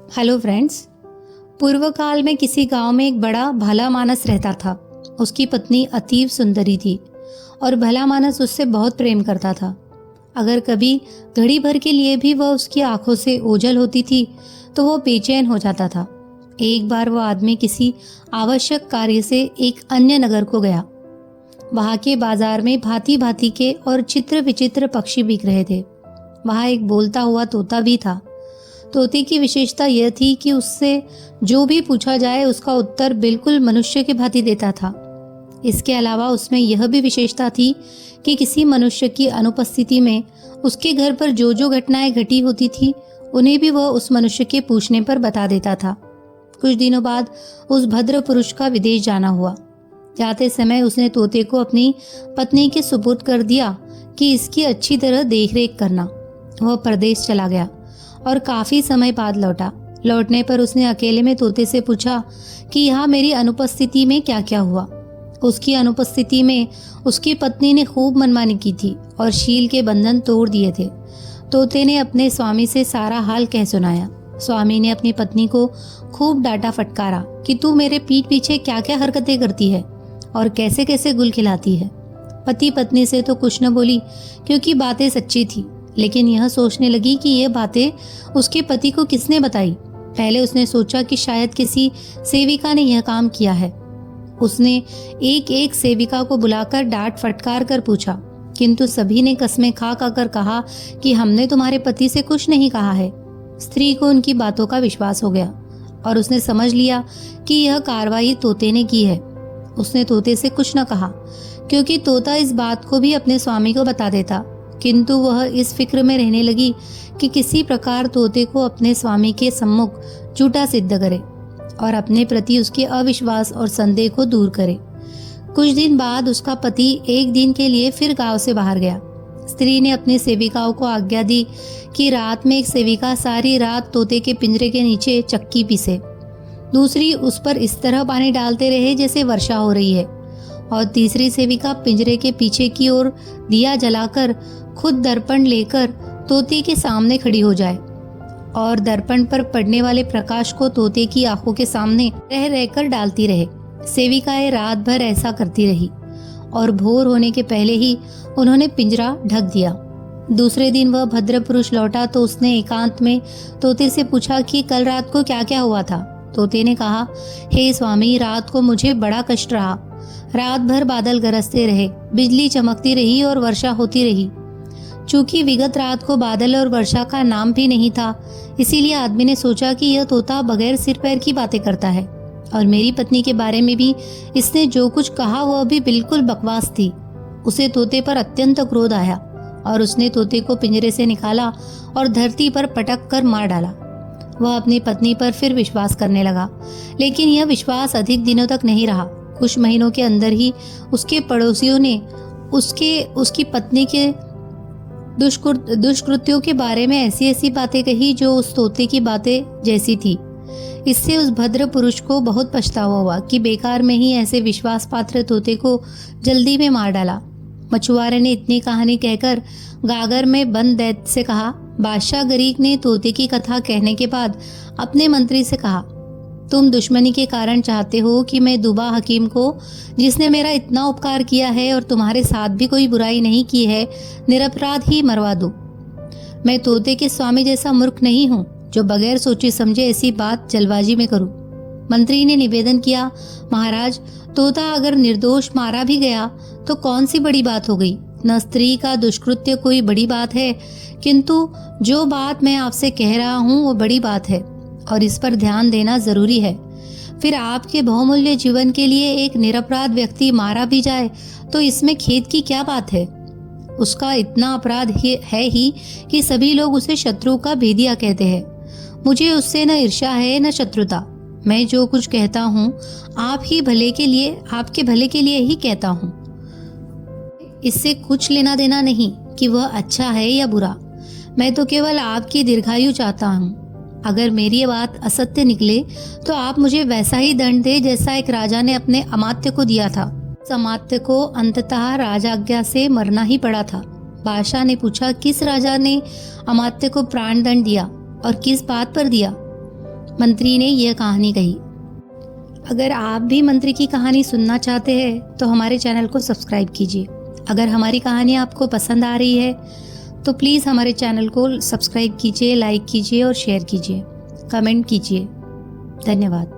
Hello friends. पूर्व काल में किसी गांव में एक बड़ा भला मानस रहता था। उसकी पत्नी अतीव सुंदरी थी और भला मानस उससे बहुत प्रेम करता था। अगर कभी घड़ी भर के लिए भी वह उसकी आंखों से ओझल होती थी तो वह बेचैन हो जाता था। एक बार वह आदमी किसी आवश्यक कार्य से एक अन्य नगर को गया। वहां के बाजार में भांति भांति के और चित्र विचित्र पक्षी बिक रहे थे। वहां एक बोलता हुआ तोता भी था। तोते की विशेषता यह थी कि उससे जो भी पूछा जाए उसका उत्तर बिल्कुल मनुष्य के भांति देता था। इसके अलावा उसमें यह भी विशेषता थी कि किसी मनुष्य की अनुपस्थिति में उसके घर पर जो जो घटनाएं घटी होती थी उन्हें भी वह उस मनुष्य के पूछने पर बता देता था। कुछ दिनों बाद उस भद्र पुरुष का विदेश जाना हुआ। जाते समय उसने तोते को अपनी पत्नी के सुपुर्द कर दिया कि इसकी अच्छी तरह देखरेख करना। वह परदेश चला गया और काफी समय बाद लौटा। लौटने पर उसने अकेले में तोते से पूछा कि यहाँ मेरी अनुपस्थिति में क्या क्या हुआ। उसकी अनुपस्थिति में उसकी पत्नी ने खूब मनमानी की थी और शील के बंधन तोड़ दिए थे। तोते ने अपने स्वामी से सारा हाल कह सुनाया। स्वामी ने अपनी पत्नी को खूब डांटा फटकारा कि तू मेरे पीठ पीछे क्या क्या हरकतें करती है और कैसे कैसे गुल खिलाती है। पति पत्नी से तो कुछ न बोली क्योंकि बातें सच्ची थी, लेकिन यह सोचने लगी कि यह बातें उसके पति को किसने बताई। पहले उसने सोचा कि शायद किसी सेविका ने यह काम किया है। उसने एक एक सेविका को बुलाकर डांट फटकार कर पूछा, किंतु सभी ने कस्में खा कर कहा कि हमने तुम्हारे पति से कुछ नहीं कहा है। स्त्री को उनकी बातों का विश्वास हो गया और उसने समझ लिया कि यह कार्रवाई तोते ने की है। उसने तोते से कुछ न कहा क्योंकि तोता इस बात को भी अपने स्वामी को बता देता, किंतु वह इस फिक्र में रहने लगी कि किसी प्रकार तोते को अपने स्वामी के सम्मुख झूठा सिद्ध करे और अपने प्रति उसके अविश्वास और संदेह को दूर करे। कुछ दिन बाद उसका पति एक दिन के लिए फिर गांव से बाहर गया। स्त्री ने अपनी सेविकाओं को आज्ञा दी कि रात में एक सेविका सारी रात तोते के पिंजरे के नीचे चक्की पीसे, दूसरी उस पर इस तरह पानी डालते रहे जैसे वर्षा हो रही है, और तीसरी सेविका पिंजरे के पीछे की ओर दिया जलाकर खुद दर्पण लेकर तोते के सामने खड़ी हो जाए और दर्पण पर पड़ने वाले प्रकाश को तोते की आंखों के सामने रह रहकर डालती रहे। सेविकाएं रात भर ऐसा करती रही और भोर होने के पहले ही उन्होंने पिंजरा ढक दिया। दूसरे दिन वह भद्र पुरुष लौटा तो उसने एकांत में तोते से पूछा कि कल रात को क्या क्या हुआ था। तोते ने कहा, हे स्वामी, रात को मुझे बड़ा कष्ट रहा। रात भर बादल गरजते रहे, बिजली चमकती रही और वर्षा होती रही। चूंकि विगत रात को बादल और वर्षा का नाम भी नहीं था, इसीलिए आदमी ने सोचा कि यह तोता बगैर सिर पैर की बातें करता है, और मेरी पत्नी के बारे में भी इसने जो कुछ कहा वह भी बिल्कुल बकवास थी। उसे तोते पर अत्यंत क्रोध आया और उसने तोते को पिंजरे से निकाला और धरती पर पटक कर मार डाला। वह अपनी पत्नी पर फिर विश्वास करने लगा, लेकिन यह विश्वास अधिक दिनों तक नहीं रहा। कुछ महीनों के अंदर ही उसके पड़ोसियों ने उसकी पत्नी के दुष्कृत्यों के बारे में ऐसी ऐसी बातें कही जो उस तोते की बातें जैसी थी। इससे उस भद्र पुरुष को बहुत पछतावा हुआ कि बेकार में ही ऐसे विश्वास पात्र तोते को जल्दी में मार डाला। मछुआरे ने इतनी कहानी कहकर गागर में बंद दैत्य से कहा। बादशाह गरीक ने तोते की कथा कहने के बाद अपने मंत्री से कहा, तुम दुश्मनी के कारण चाहते हो कि मैं दुबा हकीम को, जिसने मेरा इतना उपकार किया है और तुम्हारे साथ भी कोई बुराई नहीं की है, निरपराध ही मरवा दूं। मैं तोते के स्वामी जैसा मूर्ख नहीं हूँ जो बगैर सोचे समझे ऐसी बात जल्दबाजी में करूं। मंत्री ने निवेदन किया, महाराज, तोता अगर निर्दोष मारा भी गया तो कौन सी बड़ी बात हो गई। न स्त्री का दुष्कृत्य कोई बड़ी बात है, किंतु जो बात मैं आपसे कह रहा हूँ वो बड़ी बात है और इस पर ध्यान देना जरूरी है। फिर आपके बहुमूल्य जीवन के लिए एक निरपराध व्यक्ति मारा भी जाए तो इसमें खेद की क्या बात है। उसका इतना अपराध है ही कि सभी लोग उसे शत्रु का भेदिया कहते हैं। मुझे उससे न ईर्ष्या है न शत्रुता। मैं जो कुछ कहता हूँ आपके भले के लिए ही कहता हूँ। इससे कुछ लेना देना नहीं कि वह अच्छा है या बुरा। मैं तो केवल आपकी दीर्घायु चाहता हूँ। अगर मेरी बात असत्य निकले तो आप मुझे वैसा ही दंड दे जैसा एक राजा ने अपने अमात्य को दिया था। उस अमात्य को अंततः राजाज्ञा से मरना ही पड़ा था। बादशाह ने पूछा, किस राजा ने अमात्य को प्राण दंड दिया और किस बात पर दिया। मंत्री ने यह कहानी कही। अगर आप भी मंत्री की कहानी सुनना चाहते हैं तो हमारे चैनल को सब्सक्राइब कीजिए। अगर हमारी कहानी आपको पसंद आ रही है तो प्लीज़ हमारे चैनल को सब्सक्राइब कीजिए, लाइक कीजिए और शेयर कीजिए, कमेंट कीजिए। धन्यवाद।